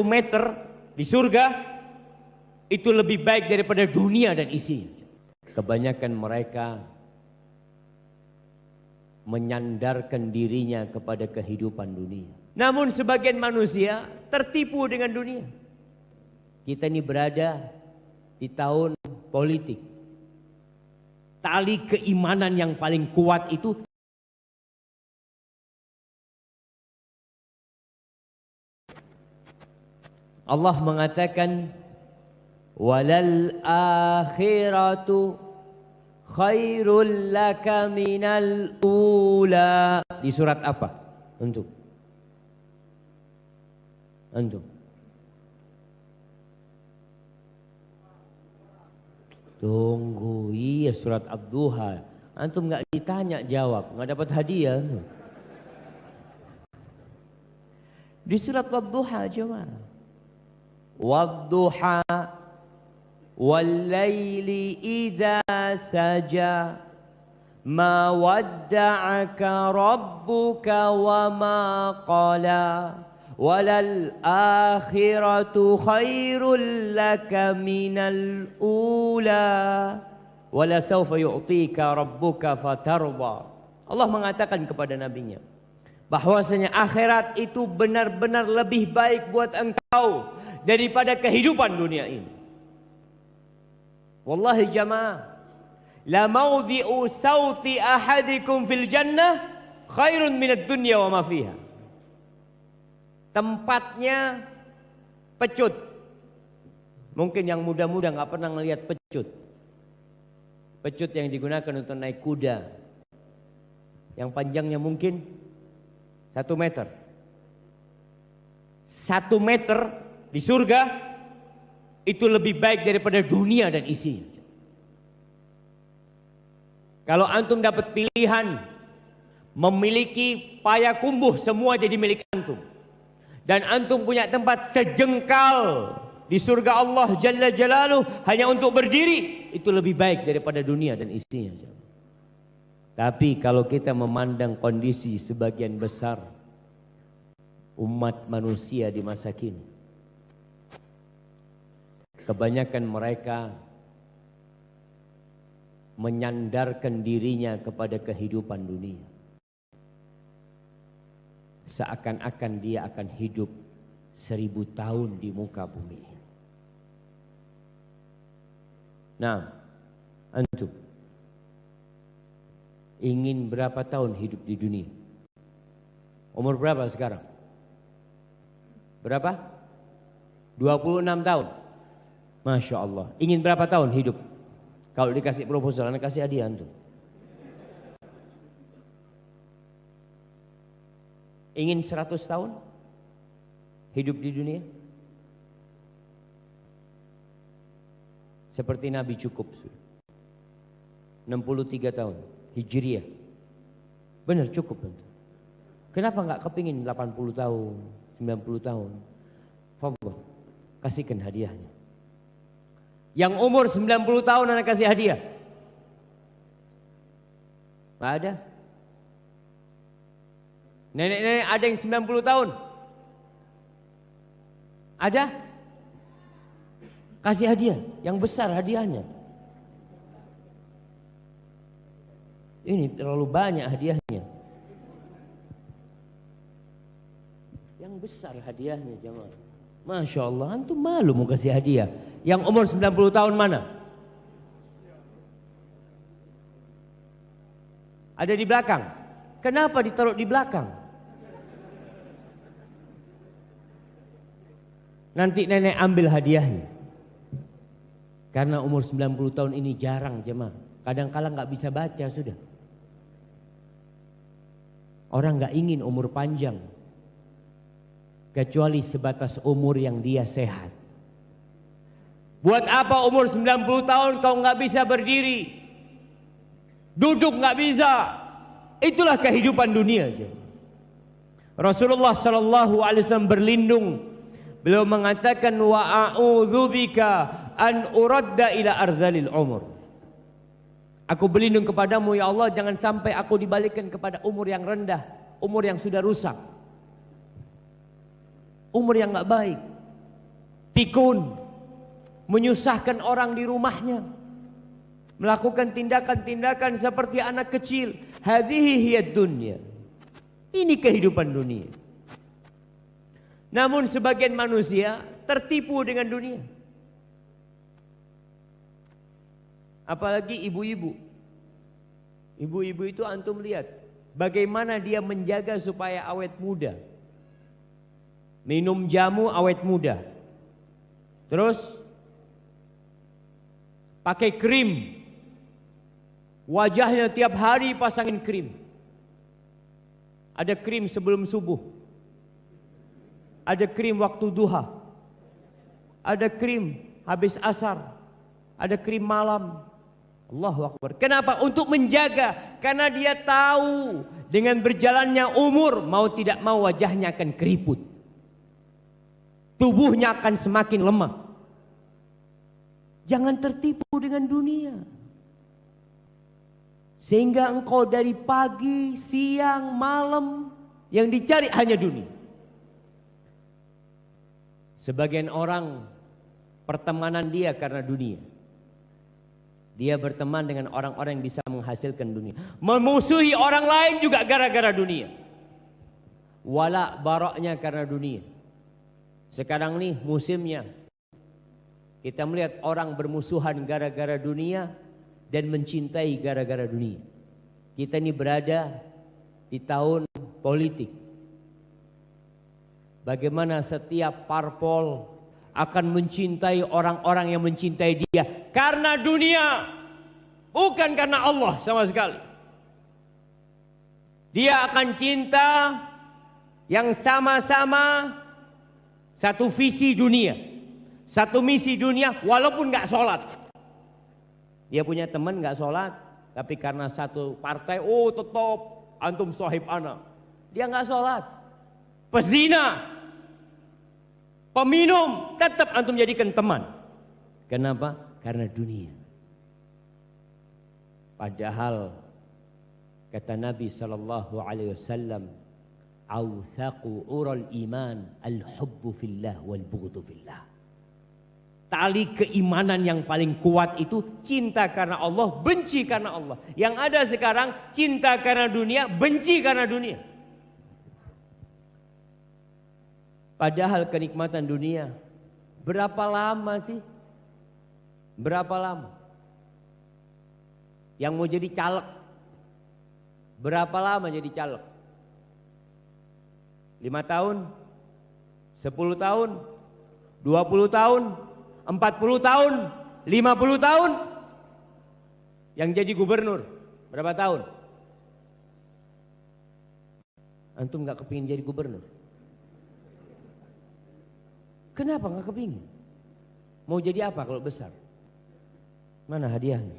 meter di surga itu lebih baik daripada dunia dan isinya. Kebanyakan mereka menyandarkan dirinya kepada kehidupan dunia. Namun sebagian manusia tertipu dengan dunia. Kita ini berada di tahun politik. Tali keimanan yang paling kuat itu Allah mengatakan walal akhiratu khairul laka minal ula. Di surat apa? Antum. Tunggu, iya surat Ad-Duha. Antum nggak ditanya jawab, nggak dapat hadiah. Di surat Ad-Duha jemaah. Wad-duha wal-laili idza saja ma wadda'aka rabbuka wa ma qala walal akhiratu khairul laka minal ula wala sawfa yu'tika rabbuka fatarda. Allah mengatakan kepada nabinya bahwasanya akhirat itu benar-benar lebih baik buat engkau daripada kehidupan dunia ini. Wallahi jamaah, la mawdi'u sauti ahadikum fil jannah khairun minad dunya wa ma fiha. Tempatnya pecut. Mungkin yang muda-muda nggak pernah ngelihat pecut. Pecut yang digunakan untuk naik kuda, yang panjangnya mungkin 1 meter. 1 meter di surga itu lebih baik daripada dunia dan isinya. Kalau antum dapat pilihan memiliki payakumbuh semua jadi milik antum, dan antum punya tempat sejengkal di surga Allah Jalla Jalaluh hanya untuk berdiri, itu lebih baik daripada dunia dan isinya. Tapi kalau kita memandang kondisi sebagian besar umat manusia di masa kini, kebanyakan mereka menyandarkan dirinya kepada kehidupan dunia. Seakan-akan dia akan hidup 1000 tahun di muka bumi. Nah, antum ingin berapa tahun hidup di dunia? Umur berapa sekarang? Berapa? 26 tahun. Masya Allah. Ingin berapa tahun hidup? Kalau dikasih proposal, anda kasih hadiah antum. Ingin 100 tahun hidup di dunia? Seperti Nabi cukup. 63 tahun Hijriah. Benar cukup antum. Kenapa nggak kepingin 80 tahun, 90 tahun? Fadhol, kasihkan hadiahnya. Yang umur 90 tahun anda kasih hadiah? Nggak ada. Nenek-nenek ada yang 90 tahun? Ada? Kasih hadiah, yang besar hadiahnya. Ini terlalu banyak hadiahnya. Yang besar hadiahnya jemaah. Masya Allah, antum malu mau kasih hadiah. Yang umur 90 tahun mana? Ada di belakang. Kenapa ditaruh di belakang? Nanti nenek ambil hadiahnya. Karena umur 90 tahun ini jarang jemaah. Kadang-kala nggak bisa baca sudah. Orang nggak ingin umur panjang, kecuali sebatas umur yang dia sehat. Buat apa umur 90 tahun kau nggak bisa berdiri, duduk nggak bisa? Itulah kehidupan dunia. Rasulullah Sallallahu Alaihi Wasallam berlindung. Beliau mengatakan wa a'udzubika an uradda ila arzalil umur. Aku berlindung kepadamu ya Allah, jangan sampai aku dibalikkan kepada umur yang rendah, umur yang sudah rusak, umur yang nggak baik. pikun, menyusahkan orang di rumahnya, melakukan tindakan-tindakan seperti anak kecil. Hadhihi hiyad dunya. Ini kehidupan dunia. Namun sebagian manusia tertipu dengan dunia. Apalagi ibu-ibu. Ibu-ibu itu antum lihat bagaimana dia menjaga supaya awet muda. Minum jamu awet muda. Terus pakai krim. Wajahnya tiap hari pasangin krim. Ada krim sebelum subuh. Ada krim waktu duha. Ada krim habis asar. Ada krim malam. Allahu Akbar. Kenapa? Untuk menjaga. Karena dia tahu dengan berjalannya umur, mau tidak mau wajahnya akan keriput. Tubuhnya akan semakin lemah. Jangan tertipu dengan dunia. Sehingga engkau dari pagi, siang, malam yang dicari hanya dunia. Sebagian orang pertemanan dia karena dunia. Dia berteman dengan orang-orang yang bisa menghasilkan dunia. Memusuhi orang lain juga gara-gara dunia. Wala baraknya karena dunia. Sekarang nih musimnya. Kita melihat orang bermusuhan gara-gara dunia dan mencintai gara-gara dunia. Kita ini berada di tahun politik. Bagaimana setiap parpol akan mencintai orang-orang yang mencintai dia karena dunia, bukan karena Allah sama sekali. Dia akan cinta yang sama-sama satu visi dunia, satu misi dunia, walaupun nggak sholat. Dia punya teman nggak sholat, tapi karena satu partai, oh tetap antum sahib ana. Dia nggak sholat, pezina, peminum, tetap antum jadikan teman. Kenapa? Karena dunia. Padahal kata Nabi sallallahu alaihi wasallam, "Authaqu ural iman al-hubbu fillah wal bughdu fillah." Tali keimanan yang paling kuat itu cinta karena Allah, benci karena Allah. Yang ada sekarang cinta karena dunia, benci karena dunia. Padahal kenikmatan dunia berapa lama sih? Berapa lama? Yang mau jadi caleg berapa lama jadi caleg? 5 tahun? 10 tahun? 20 tahun? 40 tahun? 50 tahun? Yang jadi gubernur berapa tahun? Antum gak kepingin jadi gubernur? Kenapa nggak kepingin? Mau jadi apa kalau besar? Mana hadiahnya?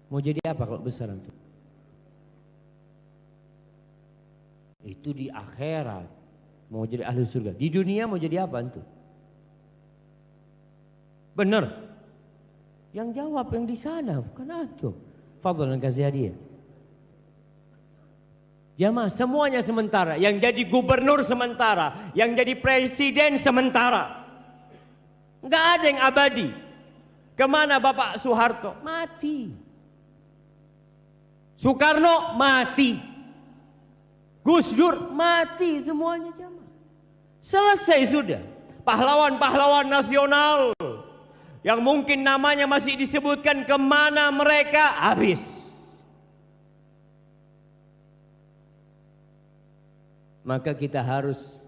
Mau jadi apa kalau besar antum? Itu di akhirat. Mau jadi ahli surga. Di dunia mau jadi apa antum? Benar. Yang jawab yang di sana bukan antum. Fadhlan kasih hadiah. Jamaah semuanya sementara. Yang jadi gubernur sementara. Yang jadi presiden sementara. Enggak ada yang abadi. Kemana Bapak Soeharto? Mati. Soekarno mati. Gus Dur mati, semuanya jamaah. Selesai sudah. Pahlawan-pahlawan nasional yang mungkin namanya masih disebutkan, kemana mereka? Habis. Maka kita harus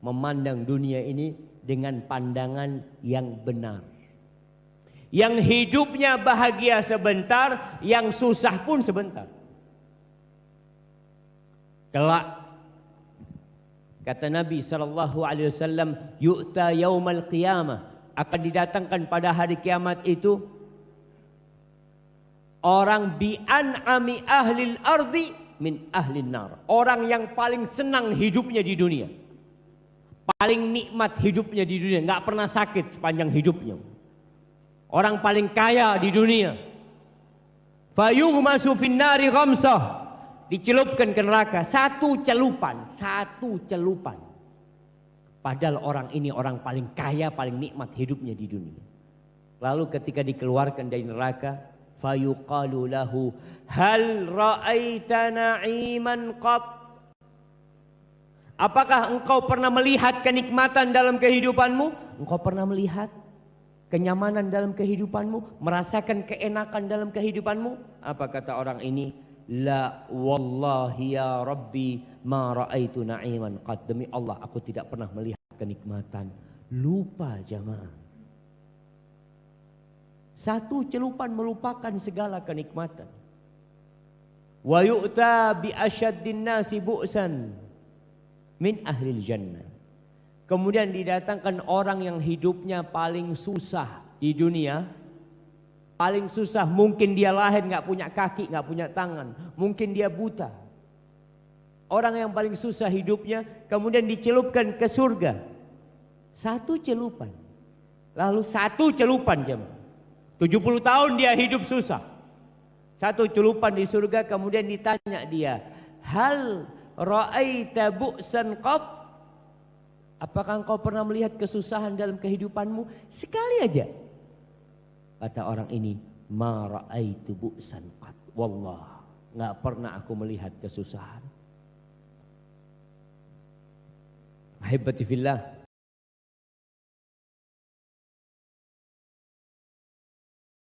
memandang dunia ini dengan pandangan yang benar. Yang hidupnya bahagia sebentar, yang susah pun sebentar. Kelak kata Nabi SAW, yu'ta yaumal qiyamah, akan didatangkan pada hari kiamat itu orang bi'an'ami ahlil ardi min ahlin nar. Orang yang paling senang hidupnya di dunia, paling nikmat hidupnya di dunia, nggak pernah sakit sepanjang hidupnya. Orang paling kaya di dunia. Fayughmasu finnari ghamsah, dicelupkan ke neraka satu celupan, satu celupan. Padahal orang ini orang paling kaya, paling nikmat hidupnya di dunia. Lalu ketika dikeluarkan dari neraka, fayuqalu lahu hal ra'aita na'iman qat? Apakah engkau pernah melihat kenikmatan dalam kehidupanmu? Engkau pernah melihat kenyamanan dalam kehidupanmu, merasakan keenakan dalam kehidupanmu? Apa kata orang ini? La wallahi ya Rabbi ma ra'aitu na'iman qad. Demi Allah aku tidak pernah melihat kenikmatan. Lupa jamaah. Satu celupan melupakan segala kenikmatan. Wa yu'ta bi asyaddin nasi bu'san min ahlil jannah. Kemudian didatangkan orang yang hidupnya paling susah di dunia. Paling susah, mungkin dia lahir nggak punya kaki, nggak punya tangan, mungkin dia buta. Orang yang paling susah hidupnya, kemudian dicelupkan ke surga. Satu celupan, lalu satu celupan jemaah. 70 tahun dia hidup susah. Satu celupan di surga, kemudian ditanya dia, hal ra'aita bu'san qat? Apakah engkau pernah melihat kesusahan dalam kehidupanmu? Sekali aja. Kata orang ini, ma ra'aitu bu'san qat. Wallah, enggak pernah aku melihat kesusahan. Ahibati fillah.